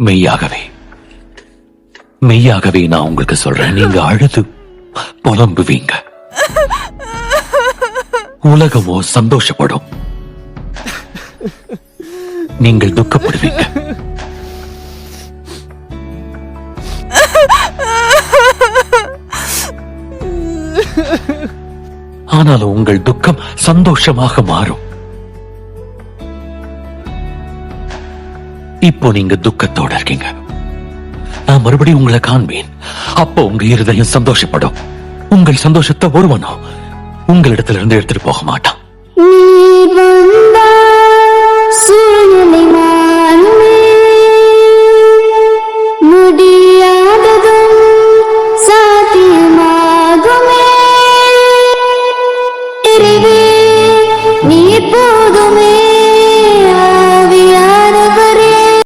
மெய்யாகவே மெய்யாகவே நான் உங்களுக்கு சொல்றேன், நீங்க அழுது புலம்புவீங்க, உலகமோ சந்தோஷப்படும், நீங்கள் துக்கப்படுவீங்க. ஆனாலும் உங்கள் துக்கம் சந்தோஷமாக மாறும். இப்போ நீங்க துக்கத்தோட இருக்கீங்க, நான் மறுபடியும் உங்களை காண்பேன். அப்போ உங்க இருதயம் சந்தோஷப்படும். உங்கள் சந்தோஷத்தை ஒருவனும் உங்களிடத்துல இருந்து எடுத்துட்டு போக மாட்டான். நீ வந்தாய், சூழ்நிலை